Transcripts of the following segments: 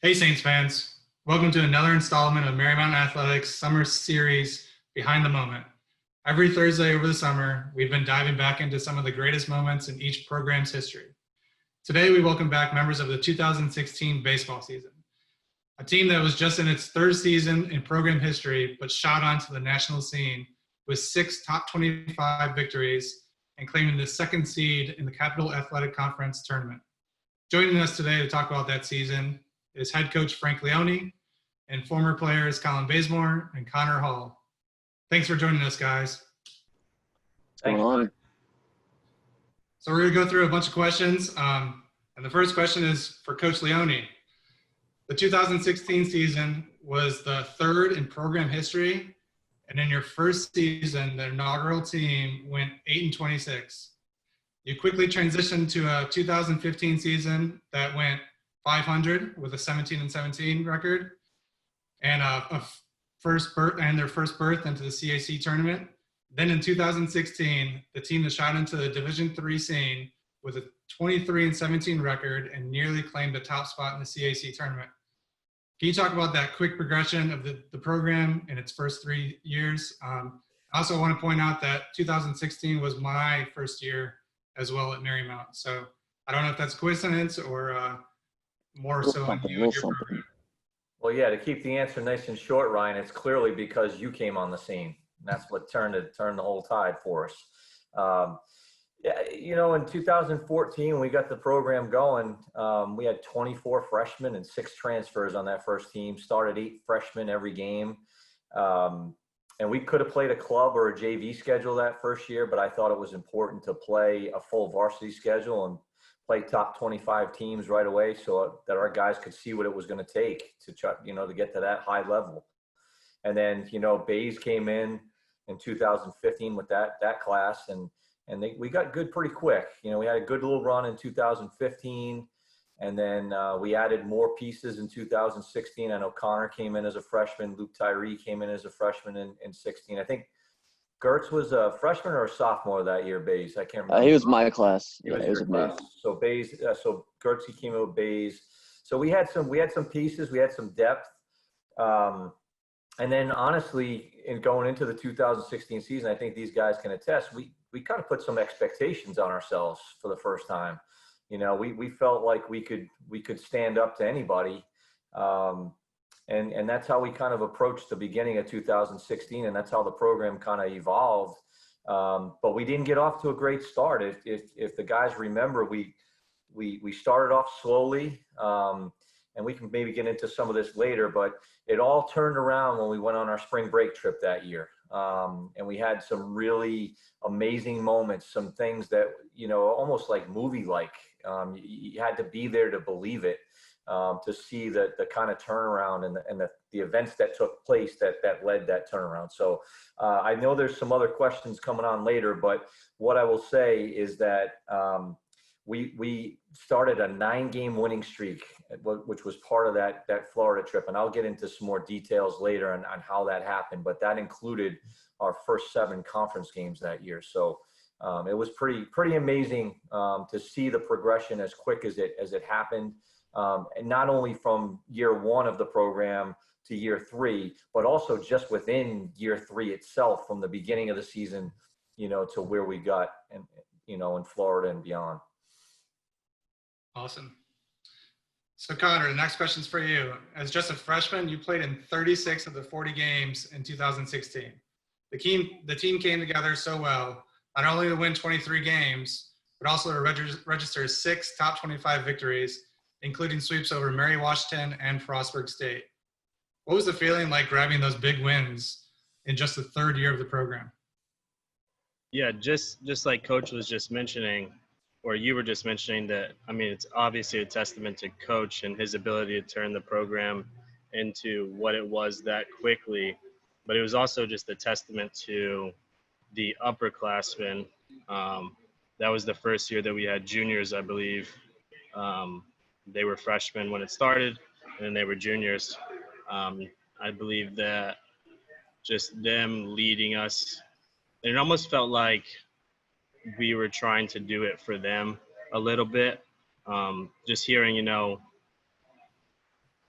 Hey Saints fans, welcome to another installment of Marymount Athletics Summer Series Behind the Moment. Every Thursday over the summer, we've been diving back into some of the greatest moments in each program's history. Today, we welcome back members of the 2016 baseball season, a team that was just in its third season in program history, but shot onto the national scene with 6 top 25 victories and claiming the second seed in the Capital Athletic Conference tournament. Joining us today to talk about that season is Head Coach Frank Leoni and former players Collin Bazemore and Connor Hall. Thanks for joining us, guys. Thanks, on. So we're going to go through a bunch of questions. And the first question is for Coach Leoni. The 2016 season was the third in program history, and in your first season, the inaugural team went 8-26. You quickly transitioned to a 2015 season that went 500 with a 17-17 record, and their first berth into the CAC tournament. Then in 2016, the team that shot into the Division III scene with a 23-17 record and nearly claimed the top spot in the CAC tournament. Can you talk about that quick progression of the program in its first 3 years? I also want to point out that 2016 was my first year as well at Marymount. So I don't know if that's a coincidence or more so on you and your program. Well, yeah, to keep the answer nice and short, Ryan, it's clearly because you came on the scene. And that's what turned the whole tide for us. Yeah, you know, in 2014, we got the program going. We had 24 freshmen and 6 transfers on that first team. Started 8 freshmen every game. And we could have played a club or a JV schedule that first year, but I thought it was important to play a full varsity schedule and play top 25 teams right away so that our guys could see what it was going to take to try, to get to that high level. And then, Baze came in 2015 with that class, and we got good pretty quick. We had a good little run in 2015, and then we added more pieces in 2016. I know Connor came in as a freshman. Luke Tyree came in as a freshman in 16. I think Gertz was a freshman or a sophomore that year, Baze? I can't remember. He was my class. He was with me. So Baze, so Gertz, he came in with Baze. So we had some pieces, we had some depth. And then honestly, in going into the 2016 season, I think these guys can attest, we kind of put some expectations on ourselves for the first time. We felt like we could stand up to anybody. And that's how we kind of approached the beginning of 2016, and that's how the program kind of evolved. But we didn't get off to a great start. If the guys remember, we started off slowly, and we can maybe get into some of this later, but it all turned around when we went on our spring break trip that year. And we had some really amazing moments, some things that, almost like movie-like. You had to be there to believe it. To see the kind of turnaround and the events that took place that led that turnaround. So I know there's some other questions coming on later, but what I will say is that we started a 9-game winning streak, which was part of that Florida trip. And I'll get into some more details later on how that happened, but that included our first 7 conference games that year. So it was pretty amazing to see the progression as quick as it happened. And not only from year 1 of the program to year 3, but also just within year 3 itself, from the beginning of the season, to where we got, in Florida and beyond. Awesome. So Connor, the next question's for you. As just a freshman, you played in 36 of the 40 games in 2016. The team came together so well, not only to win 23 games, but also to register 6 top 25 victories, including sweeps over Mary Washington and Frostburg State. What was the feeling like grabbing those big wins in just the third year of the program? Yeah, just like Coach was just mentioning, or you were just mentioning, that, it's obviously a testament to Coach and his ability to turn the program into what it was that quickly, but it was also just a testament to the upperclassmen. That was the first year that we had juniors, I believe. They were freshmen when it started, and then they were juniors. I believe that just them leading us, it almost felt like we were trying to do it for them a little bit. Just hearing,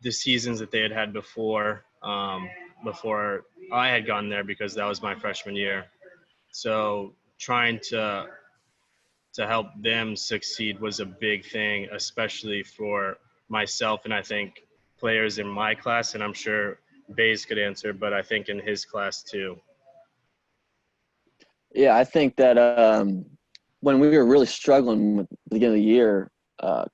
the seasons that they had had before I had gone there, because that was my freshman year. So trying to help them succeed was a big thing, especially for myself, and I think players in my class, and I'm sure Baze could answer, but I think in his class too. Yeah, I think that when we were really struggling with the beginning of the year,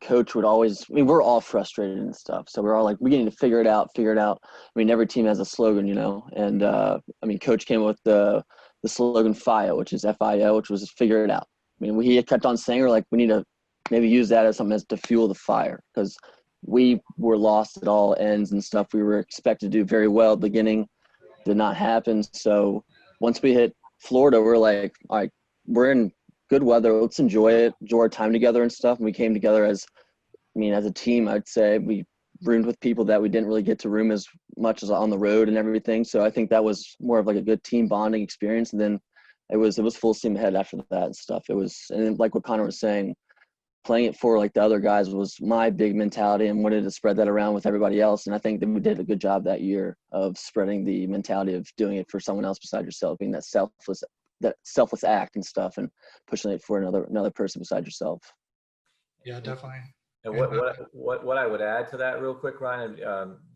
coach would always, I mean, we're all frustrated and stuff. So we're all like, we need to figure it out. I mean, every team has a slogan, you know, and I mean, coach came up with the slogan FIO, which is FIO, which was figure it out. I mean, he kept on saying, we're like, we need to maybe use that as something as to fuel the fire, because we were lost at all ends and stuff. We were expected to do very well at the beginning, did not happen. So once we hit Florida, we're like, all right, we're in good weather. Let's enjoy our time together and stuff. And we came together as a team. I'd say we roomed with people that we didn't really get to room as much as on the road and everything. So I think that was more of like a good team bonding experience. And then it was full steam ahead after that and stuff. It was, and like what Connor was saying, playing it for like the other guys was my big mentality, and wanted to spread that around with everybody else. And I think that we did a good job that year of spreading the mentality of doing it for someone else besides yourself, being that selfless act and stuff, and pushing it for another person besides yourself. Yeah, definitely. And what I would add to that real quick, Ryan,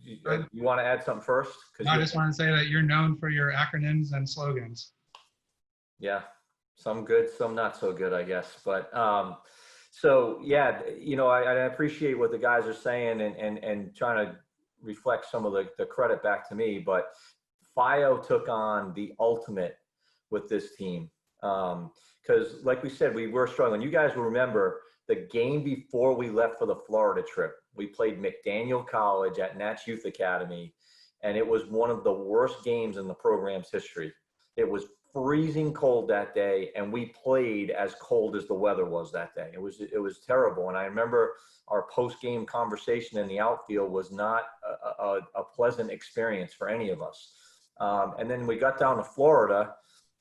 you want to add something first? I just want to say that you're known for your acronyms and slogans. Yeah, some good, some not so good, I guess. But so yeah, you know, I appreciate what the guys are saying and trying to reflect some of the credit back to me. But FIO took on the ultimate with this team, because like we said, we were struggling. You guys will remember the game before we left for the Florida trip. We played McDaniel College at Nats Youth Academy, and it was one of the worst games in the program's history. It was freezing cold that day, and we played as cold as the weather was that day. It was terrible. And I remember our post-game conversation in the outfield was not a pleasant experience for any of us. And then we got down to Florida,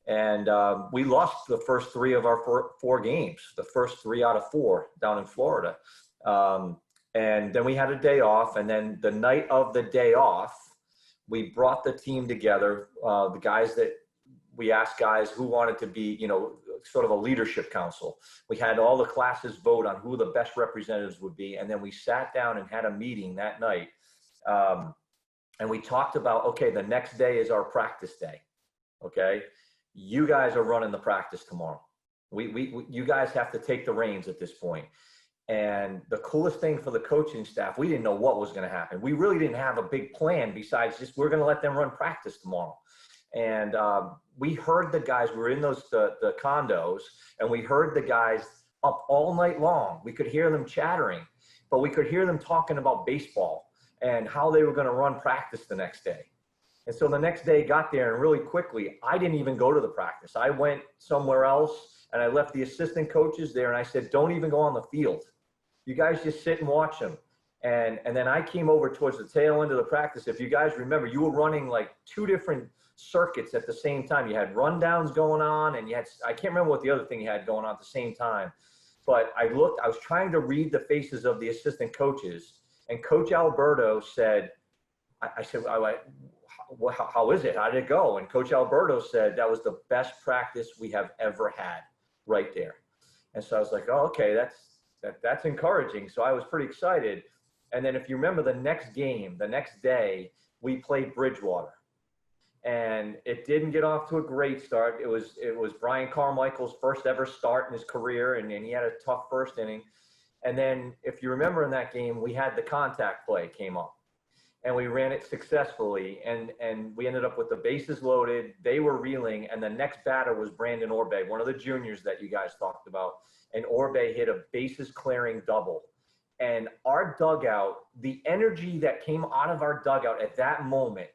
and we lost the first three of our four games, the first 3 out of 4 down in Florida. And then we had a day off, and then the night of the day off, we brought the team together, the guys that we asked guys who wanted to be, you know, sort of a leadership council. We had all the classes vote on who the best representatives would be. And then we sat down and had a meeting that night. And we talked about, okay, the next day is our practice day. Okay. You guys are running the practice tomorrow. You guys have to take the reins at this point. And the coolest thing for the coaching staff, we didn't know what was going to happen. We really didn't have a big plan besides just, we're going to let them run practice tomorrow. And we heard the guys, we were in the condos, and we heard the guys up all night long. We could hear them chattering, but we could hear them talking about baseball and how they were going to run practice the next day. And so the next day got there, and really quickly, I didn't even go to the practice. I went somewhere else, and I left the assistant coaches there, and I said, don't even go on the field. You guys just sit and watch them. And then I came over towards the tail end of the practice. If you guys remember, you were running like 2 different circuits at the same time. You had rundowns going on, and you had, I can't remember what the other thing you had going on at the same time. But I was trying to read the faces of the assistant coaches, and Coach Alberto said, I said, how is it? How did it go? And Coach Alberto said, that was the best practice we have ever had right there. And so I was like, oh, okay, that's encouraging. So I was pretty excited. And then if you remember the next game, the next day, we played Bridgewater. And it didn't get off to a great start. It was Brian Carmichael's first ever start in his career, and he had a tough first inning. And then if you remember in that game, we had the contact play came up, and we ran it successfully, and we ended up with the bases loaded. They were reeling, and the next batter was Brandon Orbe, one of the juniors that you guys talked about. And Orbe hit a bases clearing double. And our dugout, the energy that came out of our dugout at that moment,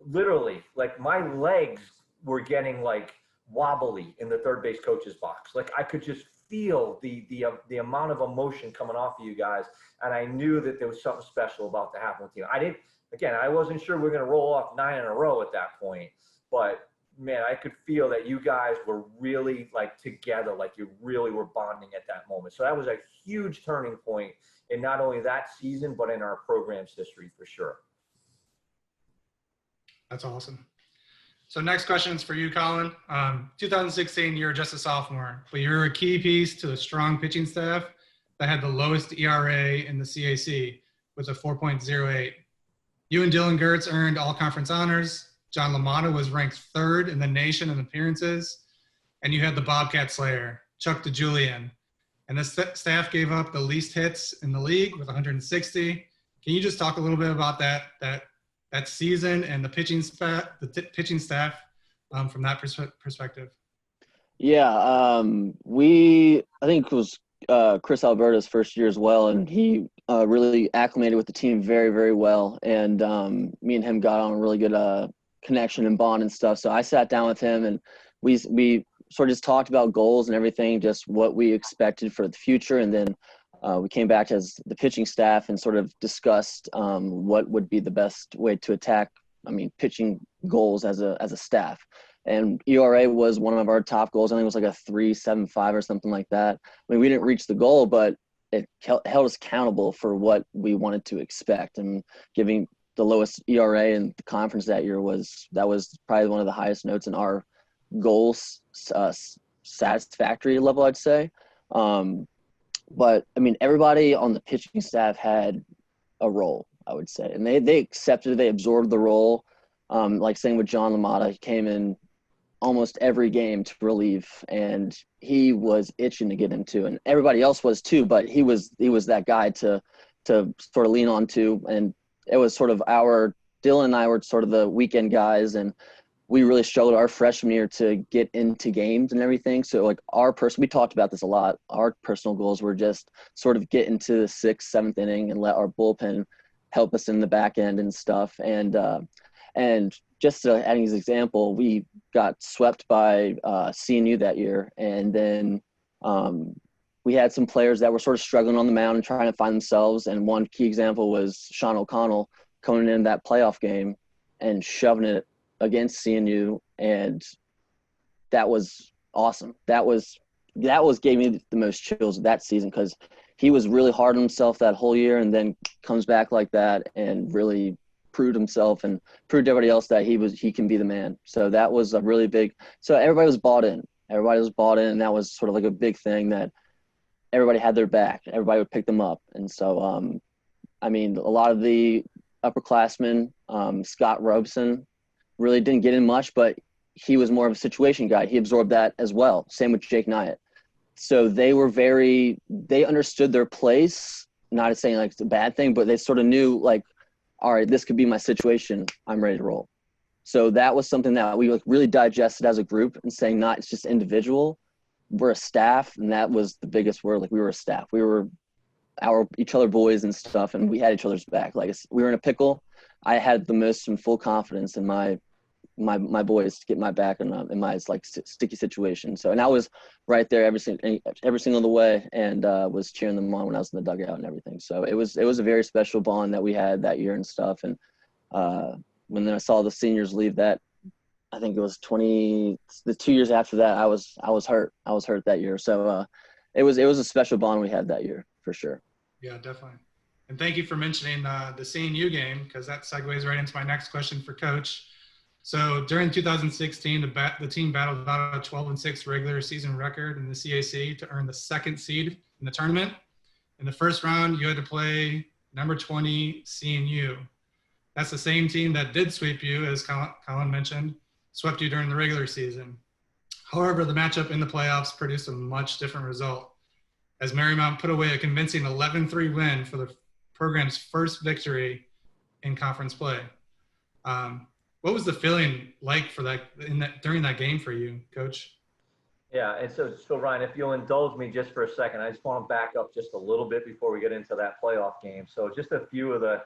literally, like my legs were getting like wobbly in the third base coach's box. Like I could just feel the amount of emotion coming off of you guys. And I knew that there was something special about to happen with you. I wasn't sure we were going to roll off 9 in a row at that point, but man, I could feel that you guys were really like together, like you really were bonding at that moment. So that was a huge turning point in not only that season, but in our program's history for sure. That's awesome. So next question is for you, Collin. 2016, you were just a sophomore, but you're a key piece to a strong pitching staff that had the lowest ERA in the CAC with a 4.08. You and Dylan Gertz earned all-conference honors. John LaMotta was ranked third in the nation in appearances. And you had the Bobcat Slayer, Chuck DeJulian. And the staff gave up the least hits in the league with 160. Can you just talk a little bit about that season and the pitching staff from that perspective? Yeah, I think it was Chris Alberta's first year as well, and he really acclimated with the team very, very well. And me and him got on a really good connection and bond and stuff. So I sat down with him, and we sort of just talked about goals and everything, just what we expected for the future. And then we came back as the pitching staff and sort of discussed what would be the best way to attack, pitching goals as a staff. And ERA was one of our top goals. I think it was like a 3.75 or something like that. We didn't reach the goal, but it held us accountable for what we wanted to expect. And giving the lowest ERA in the conference that year was probably one of the highest notes in our goals satisfactory level, I'd say. But everybody on the pitching staff had a role, I would say, and they accepted it, they absorbed the role. Like same with John LaMotta, he came in almost every game to relieve, and he was itching to get into, and everybody else was too, but he was that guy to sort of lean on to. And it was sort of Dylan and I were sort of the weekend guys, and we really struggled our freshman year to get into games and everything. So like we talked about this a lot. Our personal goals were just sort of get into the 6th, 7th inning and let our bullpen help us in the back end and stuff. And just adding as an example, we got swept by CNU that year. And then we had some players that were sort of struggling on the mound and trying to find themselves. And one key example was Sean O'Connell coming in that playoff game and shoving it against CNU. And that was awesome. That gave me the most chills that season, because he was really hard on himself that whole year, and then comes back like that and really proved himself and proved everybody else that he can be the man. So that was a really big – so everybody was bought in. And that was sort of like a big thing, that everybody had their back. Everybody would pick them up. And so, a lot of the upperclassmen, Scott Robeson, really didn't get in much, but he was more of a situation guy. He absorbed that as well. Same with Jake Nyatt. So they understood their place, not saying like it's a bad thing, but they sort of knew like, all right, this could be my situation. I'm ready to roll. So that was something that we really digested as a group, and saying not it's just individual. We're a staff, and that was the biggest word. Like we were a staff. We were each other boys and stuff, and we had each other's back. Like we were in a pickle. I had the most and full confidence in my boys to get my back in my like sticky situation. So, and I was right there every single of the way, and was cheering them on when I was in the dugout and everything. So it was a very special bond that we had that year and stuff. And when I saw the seniors leave, that I think it was the 2 years after that, I was hurt. I was hurt that year. So it was a special bond we had that year for sure. Yeah, definitely. And thank you for mentioning the CNU game, because that segues right into my next question for Coach. So during 2016, the team battled about a 12-6 regular season record in the CAC to earn the 2nd seed in the tournament. In the first round, you had to play number 20 CNU. That's the same team that did sweep you, as Collin mentioned, swept you during the regular season. However, the matchup in the playoffs produced a much different result, as Marymount put away a convincing 11-3 win for the program's first victory in conference play. What was the feeling like during that game for you, Coach? Yeah, and so Ryan, if you'll indulge me just for a second, I just want to back up just a little bit before we get into that playoff game. So just a few of the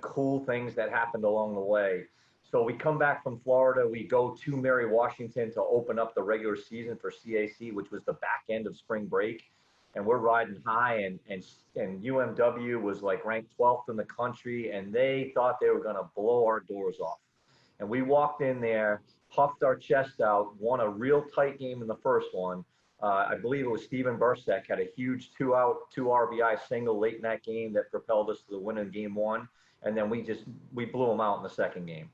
cool things that happened along the way. So we come back from Florida, we go to Mary Washington to open up the regular season for CAC, which was the back end of spring break. And we're riding high, and UMW was like ranked 12th in the country, and they thought they were going to blow our doors off. And we walked in there, puffed our chest out, won a real tight game in the first one, I believe it was Steven Bursek had a huge 2-out, 2 RBI single late in that game that propelled us to the win in game 1. And then we blew them out in the second game.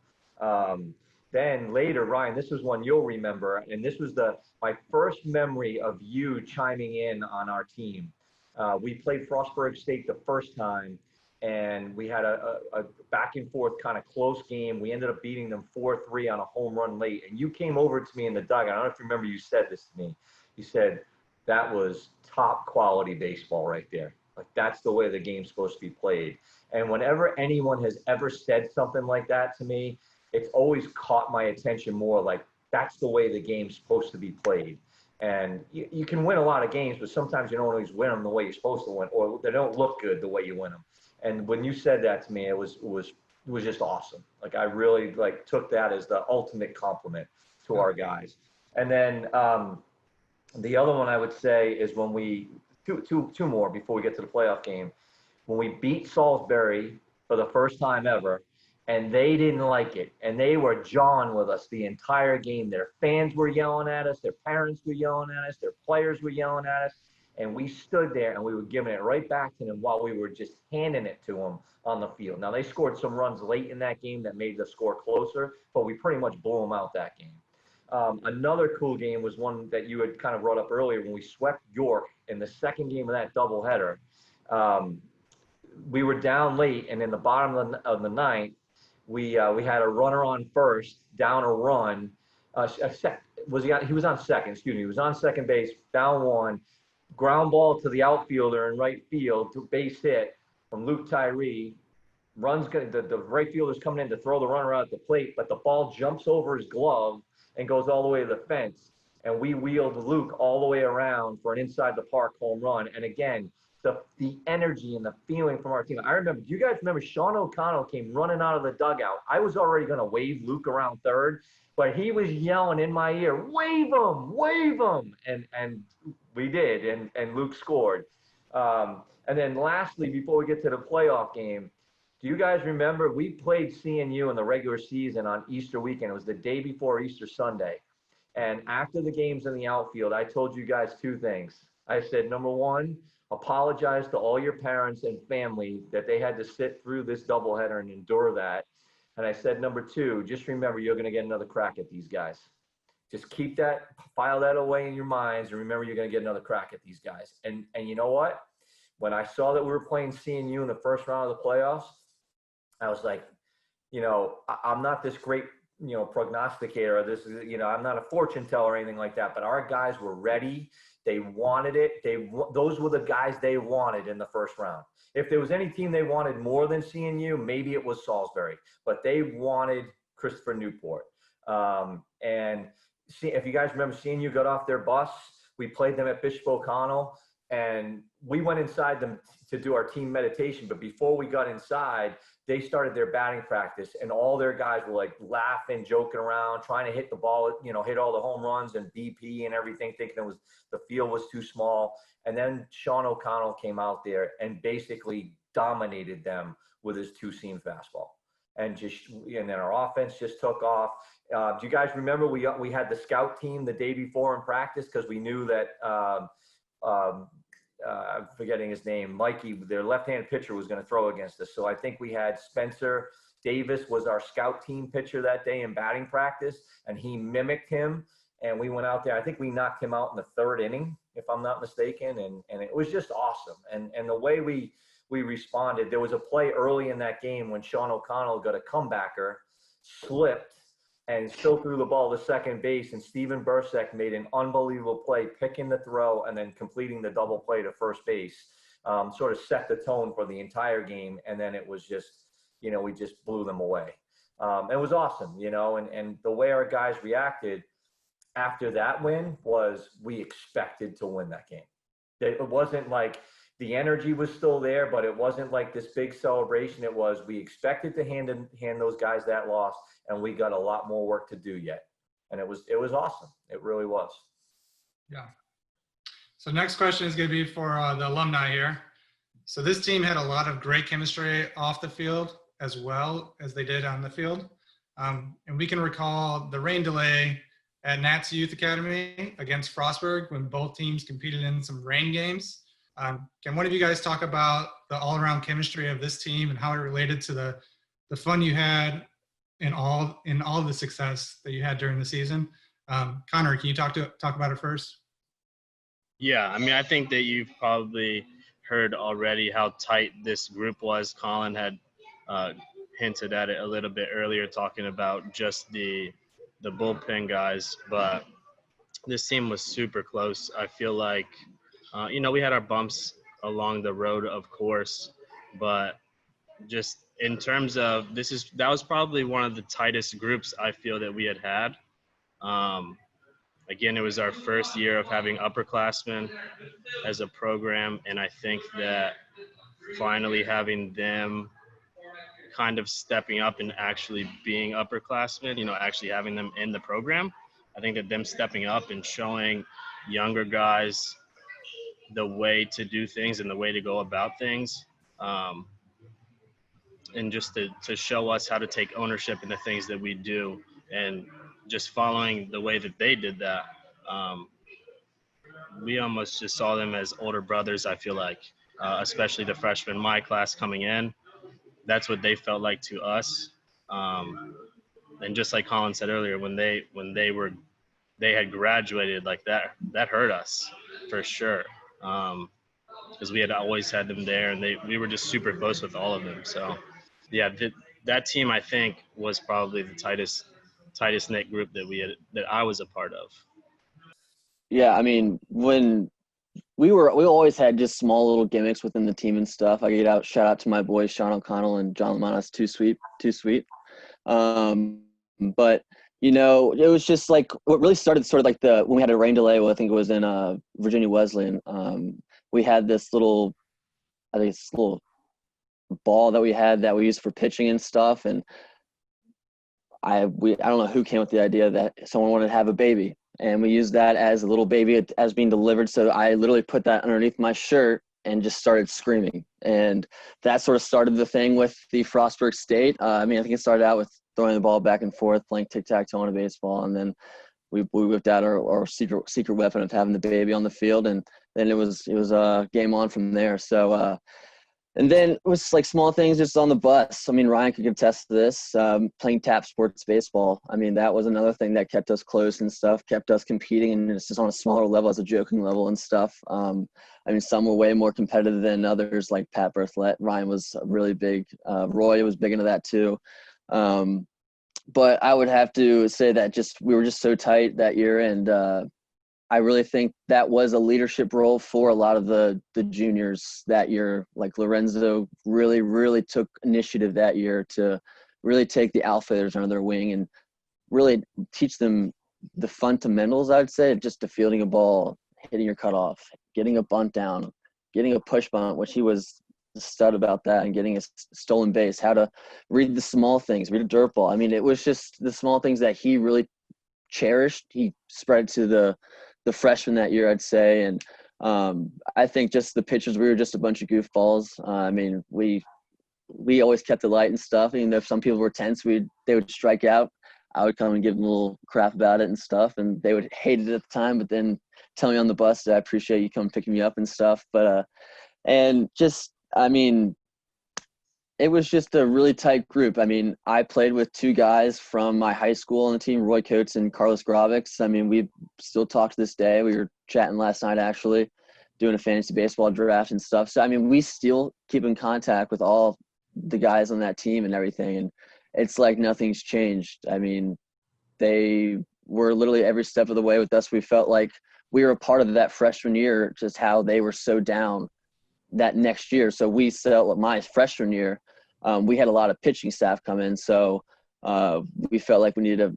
Then later, Ryan, this is one you'll remember, and this was my first memory of you chiming in on our team. We played Frostburg State the first time, and we had a back and forth kind of close game. We ended up beating them 4-3 on a home run late. And you came over to me in the dugout. I don't know if you remember, you said this to me. You said, that was top quality baseball right there. Like, that's the way the game's supposed to be played. And whenever anyone has ever said something like that to me, it's always caught my attention more. Like, that's the way the game's supposed to be played. And you can win a lot of games, but sometimes you don't always win them the way you're supposed to win, or they don't look good the way you win them. And when you said that to me, it was just awesome. Like, I really took that as the ultimate compliment to our guys. And then the other one I would say is when we two more before we get to the playoff game, when we beat Salisbury for the first time ever, and they didn't like it, and they were jawing with us the entire game. Their fans were yelling at us, their parents were yelling at us, their players were yelling at us, and we stood there and we were giving it right back to them while we were just handing it to them on the field. Now, they scored some runs late in that game that made the score closer, but we pretty much blew them out that game. Another cool game was one that you had kind of brought up earlier when we swept York in the second game of that doubleheader. We were down late, and in the bottom of the ninth, we had a runner on first, down a run. He was on second, excuse me. He was on second base, down 1, ground ball to the outfielder in right field, to base hit from Luke Tyree. The right fielder's coming in to throw the runner out at the plate, but the ball jumps over his glove and goes all the way to the fence. And we wheeled Luke all the way around for an inside the park home run. And again, the energy and the feeling from our team. I remember, do you guys remember Sean O'Connell came running out of the dugout? I was already going to wave Luke around third, but he was yelling in my ear, wave him, wave him. And we did, and Luke scored. And then lastly, before we get to the playoff game, do you guys remember we played CNU in the regular season on Easter weekend? It was the day before Easter Sunday. And after the games in the outfield, I told you guys 2 things. I said, number 1, apologize to all your parents and family that they had to sit through this doubleheader and endure that. And I said, number 2, just remember you're going to get another crack at these guys. Just keep that, file that away in your minds, and remember you're going to get another crack at these guys. And you know what? When I saw that we were playing CNU in the first round of the playoffs, I was like, I'm not this great, prognosticator, or this, I'm not a fortune teller or anything like that, but our guys were ready. They wanted it. Those were the guys they wanted in the first round. If there was any team they wanted more than CNU, maybe it was Salisbury, but they wanted Christopher Newport. And if you guys remember, CNU got off their bus. We played them at Bishop O'Connell, and we went inside them to do our team meditation. But before we got inside, they started their batting practice, and all their guys were laughing, joking around, trying to hit the ball, hit all the home runs and BP and everything, thinking the field was too small. And then Sean O'Connell came out there and basically dominated them with his 2-seam fastball. And then our offense just took off. Do you guys remember we had the scout team the day before in practice, because we knew that I'm forgetting his name, Mikey, their left-handed pitcher, was going to throw against us. So I think we had Spencer Davis was our scout team pitcher that day in batting practice, and he mimicked him. And we went out there. I think we knocked him out in the 3rd inning, if I'm not mistaken. And it was just awesome. And the way we responded, there was a play early in that game when Sean O'Connell got a comebacker, slipped, and still threw the ball to second base. And Steven Bursek made an unbelievable play, picking the throw and then completing the double play to first base. Sort of set the tone for the entire game. And then it was just, we just blew them away. It was awesome, and the way our guys reacted after that win was we expected to win that game. It wasn't like the energy was still there, but it wasn't like this big celebration. It was, we expected to hand those guys that loss, and we got a lot more work to do yet. And it was awesome. It really was. Yeah. So next question is going to be for the alumni here. So this team had a lot of great chemistry off the field as well as they did on the field. And we can recall the rain delay at Nats Youth Academy against Frostburg when both teams competed in some rain games. Can one of you guys talk about the all-around chemistry of this team and how it related to the fun you had in all the success that you had during the season? Connor, can you talk about it first? Yeah, I mean, I think that you've probably heard already how tight this group was. Collin had hinted at it a little bit earlier, talking about just the bullpen guys, but this team was super close. I feel like, we had our bumps along the road, of course, but just in terms of that was probably one of the tightest groups I feel that we had. Again, it was our first year of having upperclassmen as a program, and I think that finally having them kind of stepping up and actually being upperclassmen, actually having them in the program, I think that them stepping up and showing younger guys the way to do things and the way to go about things, and just to show us how to take ownership in the things that we do, and just following the way that they did that. We almost just saw them as older brothers, I feel like, especially the freshmen, my class coming in. That's what they felt like to us. And just like Collin said earlier, when they had graduated, like that hurt us for sure. Because we had always had them there, and we were just super close with all of them. So yeah, that team, I think, was probably the tightest knit group that I was a part of. Yeah, I mean, when we always had just small little gimmicks within the team and stuff. I shout out to my boys Sean O'Connell and John Lamanos, too sweet. But it was just like what really started sort of like when we had a rain delay. Well, I think it was in Virginia Wesleyan. We had this little ball that we used for pitching and stuff, and I don't know who came with the idea that someone wanted to have a baby, and we used that as a little baby as being delivered. So I literally put that underneath my shirt and just started screaming, and that sort of started the thing with the Frostburg State. I think it started out with throwing the ball back and forth, playing tic-tac-toe on a baseball, and then we whipped out our secret weapon of having the baby on the field, and then it was game on from there. So and then it was like small things just on the bus. I mean, Ryan could attest to this, playing tap sports baseball. I mean, that was another thing that kept us close and stuff, kept us competing, and it's just on a smaller level, as a joking level and stuff. Some were way more competitive than others, like Pat Berthollet. Ryan was really big. Roy was big into that too. But I would have to say that we were just so tight that year, and I really think that was a leadership role for a lot of the juniors that year. Like Lorenzo really, really took initiative that year to really take the alpha under their wing and really teach them the fundamentals, I would say, just to fielding a ball, hitting your cutoff, getting a bunt down, getting a push bunt, which he was a stud about that, and getting a stolen base, how to read the small things, read a dirt ball. I mean, it was just the small things that he really cherished. He spread to the freshman that year, I'd say. And I think just the pitchers, we were just a bunch of goofballs. We always kept it light and stuff. Even if some people were tense, they would strike out. I would come and give them a little crap about it and stuff, and they would hate it at the time, but then tell me on the bus that I appreciate you coming picking me up and stuff. But it was just a really tight group. I mean, I played with two guys from my high school on the team, Roy Coates and Carlos Gravix. I mean, we still talk to this day. We were chatting last night, actually, doing a fantasy baseball draft and stuff. So, I mean, we still keep in contact with all the guys on that team and everything. And it's like nothing's changed. I mean, they were literally every step of the way with us. We felt like we were a part of that freshman year, just how they were so down that next year. So we set my freshman year, we had a lot of pitching staff come in. So we felt like we needed to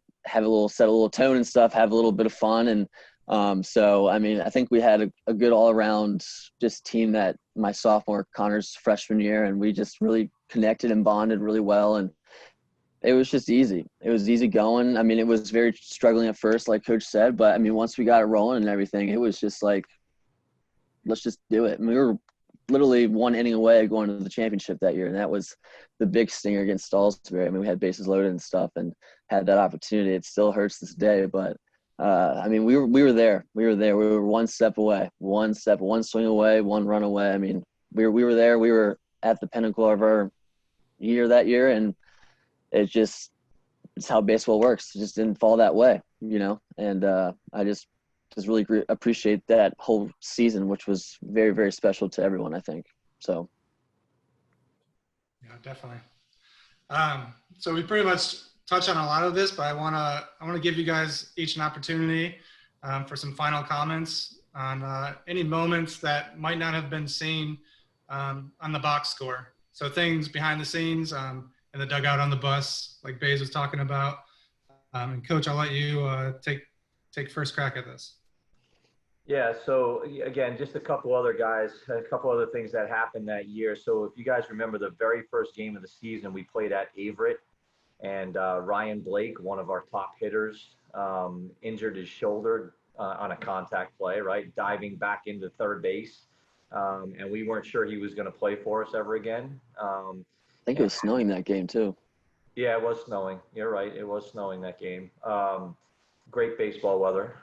set a little tone and stuff, have a little bit of fun. And so, I mean, I think we had a good all around just team that my sophomore, Connor's freshman year, and we just really connected and bonded really well. And it was just easy. It was easy going. I mean, it was very struggling at first, like Coach said, but I mean, once we got it rolling and everything, it was just like, let's just do it. And we were literally one inning away going to the championship that year, and that was the big stinger against Salisbury. I mean, we had bases loaded and stuff and had that opportunity. It still hurts this day, but I mean, we were there. We were one step away, one swing away, one run away. I mean, we were there. We were at the pinnacle of our year that year, and it's how baseball works. It just didn't fall that way, you know. And I just really appreciate that whole season, which was very, very special to everyone, I think. So. Yeah, definitely. So we pretty much touched on a lot of this, but I want to give you guys each an opportunity for some final comments on any moments that might not have been seen on the box score. So things behind the scenes, in the dugout, on the bus, like Baze was talking about. And Coach, I'll let you take first crack at this. Yeah, so again, just a couple other things that happened that year. So if you guys remember the very first game of the season, we played at Averett, and Ryan Blake, one of our top hitters, injured his shoulder on a contact play, right? Diving back into third base. And we weren't sure he was going to play for us ever again. I think it was snowing that game too. Yeah, it was snowing. You're right. It was snowing that game. Great baseball weather.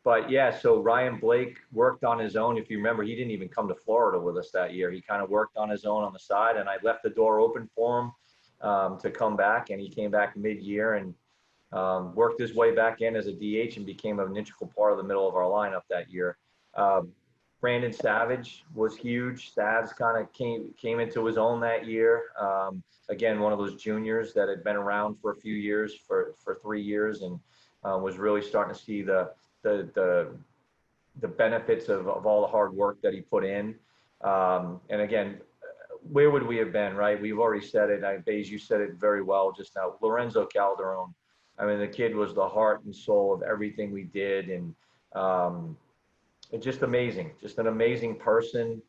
But yeah, so Ryan Blake worked on his own. If you remember, he didn't even come to Florida with us that year. He kind of worked on his own on the side, and I left the door open for him to come back, and he came back mid-year and worked his way back in as a DH and became an integral part of the middle of our lineup that year. Brandon Savage was huge. Savs kind of came into his own that year. Again, one of those juniors that had been around for a few years, for 3 years, and was really starting to see the benefits of all the hard work that he put in. And again, where would we have been, right? We've already said it. Baze, you said it very well just now. Lorenzo Calderon. I mean, the kid was the heart and soul of everything we did. And it's just amazing. Just an amazing person.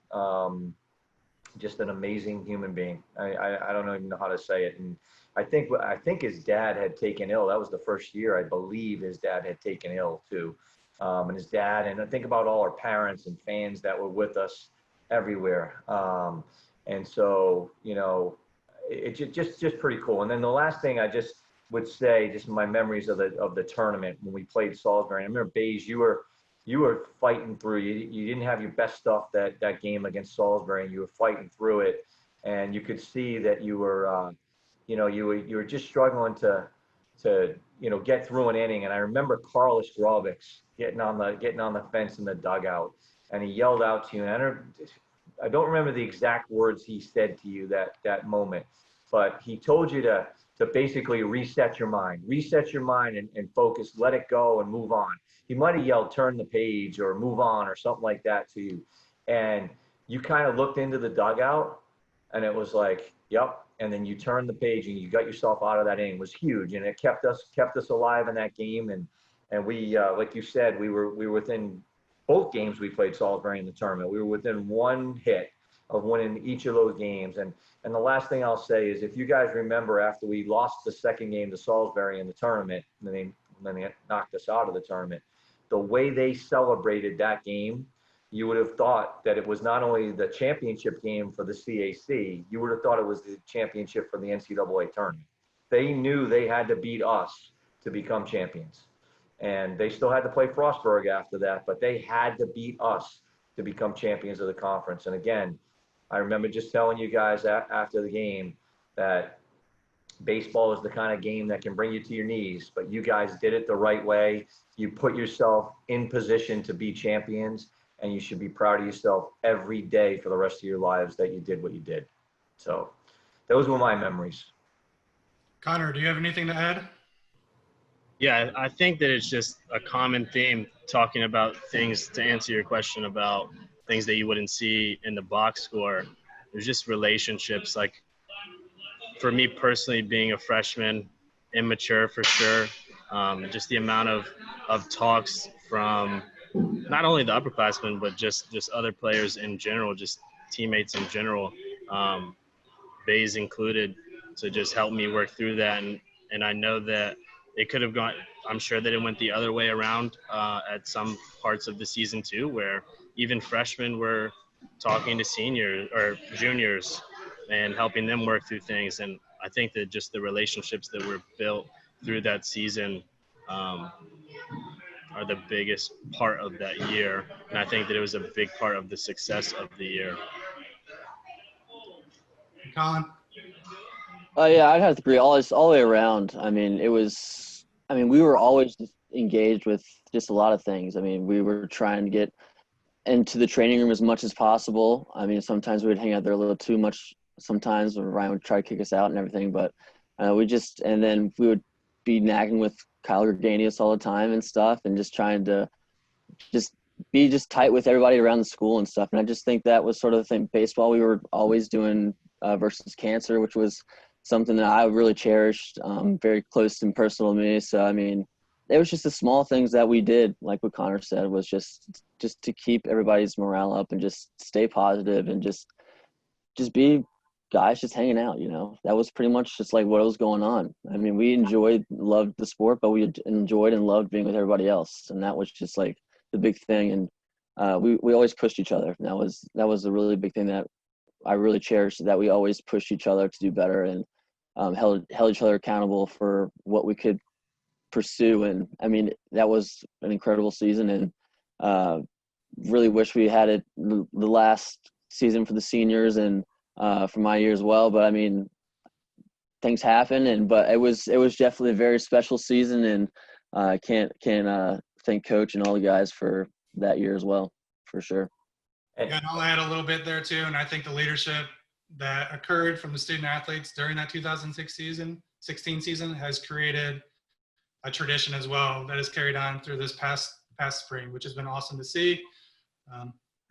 Just an amazing human being. I don't even know how to say it. And I think his dad had taken ill. That was the first year, I believe, his dad had taken ill too. And his dad, and I think about all our parents and fans that were with us everywhere. And so, you know, it's just pretty cool. And then the last thing I just would say, just my memories of the tournament when we played Salisbury. I remember, Baze, you were fighting through. You didn't have your best stuff that game against Salisbury, and you were fighting through it. And you could see that you were, you were just struggling to get through an inning. And I remember Carlos Robics getting on the fence in the dugout, and he yelled out to you. And I don't remember the exact words he said to you that moment, but he told you to basically reset your mind and focus, let it go and move on. He might have yelled, turn the page or move on or something like that to you. And you kind of looked into the dugout and it was like, yep. And then you turned the page and you got yourself out of that inning. It was huge. And it kept us alive in that game. And we, like you said, we were within both games we played Salisbury in the tournament. We were within one hit of winning each of those games. And the last thing I'll say is, if you guys remember, after we lost the second game to Salisbury in the tournament, and then they knocked us out of the tournament, the way they celebrated that game, you would have thought that it was not only the championship game for the CAC, you would have thought it was the championship for the NCAA tournament. They knew they had to beat us to become champions. And they still had to play Frostburg after that, but they had to beat us to become champions of the conference. And again, I remember just telling you guys after the game that baseball is the kind of game that can bring you to your knees, but you guys did it the right way. You put yourself in position to be champions, and you should be proud of yourself every day for the rest of your lives that you did what you did. So those were my memories. Connor, do you have anything to add? Yeah, I think that it's just a common theme talking about things, to answer your question about things that you wouldn't see in the box score. There's just relationships. Like, for me personally, being a freshman, immature for sure. Just the amount of talks from not only the upperclassmen, but just other players in general, just teammates in general, Baze included, to just help me work through that. And I know that it could have gone, I'm sure that it went the other way around at some parts of the season too, where even freshmen were talking to seniors or juniors and helping them work through things. And I think that just the relationships that were built through that season are the biggest part of that year. And I think that it was a big part of the success of the year. Collin? Oh yeah, I'd have to agree. All the way around. I mean, we were always just engaged with just a lot of things. I mean, we were trying to get into the training room as much as possible. I mean, sometimes we would hang out there a little too much. Sometimes Ryan would try to kick us out and everything, but and then we would be nagging with Kyle Greganius all the time and stuff, and just trying to just be just tight with everybody around the school and stuff. And I just think that was sort of the thing. Baseball, we were always doing versus cancer, which was something that I really cherished, very close and personal to me. So, I mean, it was just the small things that we did, like what Connor said, was just to keep everybody's morale up and just stay positive and just be guys just hanging out, you know. That was pretty much just like what was going on. I mean, we loved the sport, but we enjoyed and loved being with everybody else. And that was just like the big thing. And we always pushed each other. And that was a really big thing that I really cherished, that we always pushed each other to do better and held each other accountable for what we could pursue. And I mean, that was an incredible season, and really wish we had it the last season for the seniors and for my year as well. But I mean, things happen, but it was definitely a very special season, and I can't thank Coach and all the guys for that year as well, for sure. And I'll add a little bit there too, and I think the leadership that occurred from the student athletes during that 2016 season has created a tradition as well that has carried on through this past spring, which has been awesome to see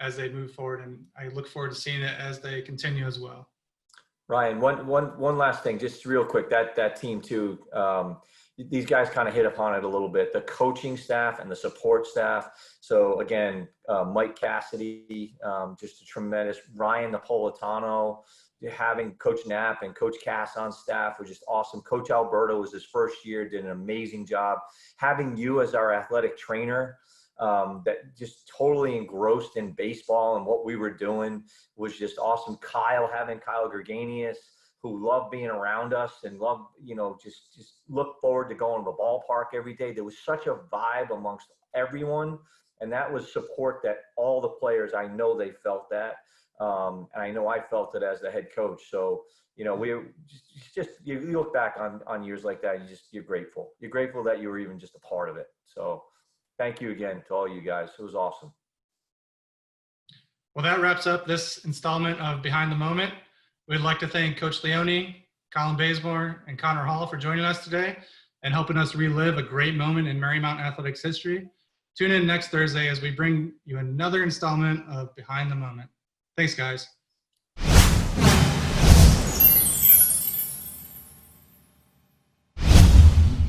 as they move forward. And I look forward to seeing it as they continue as well. Ryan, one last thing, just real quick, that team too, these guys kind of hit upon it a little bit, the coaching staff and the support staff. So again, Mike Cassidy, just a tremendous, Ryan Napolitano, having Coach Knapp and Coach Cass on staff was just awesome. Coach Alberto was his first year, did an amazing job. Having you as our athletic trainer, that just totally engrossed in baseball and what we were doing was just awesome. Having Kyle Greganius, who loved being around us and loved, just look forward to going to the ballpark every day. There was such a vibe amongst everyone, and that was support that all the players, I know they felt that. And I know I felt it as the head coach. So, we just you look back on years like that, you're grateful. You're grateful that you were even just a part of it. So thank you again to all you guys. It was awesome. Well, that wraps up this installment of Behind the Moment. We'd like to thank Coach Leoni, Collin Bazemore, and Connor Hall for joining us today and helping us relive a great moment in Marymount Athletics history. Tune in next Thursday as we bring you another installment of Behind the Moment. Thanks, guys.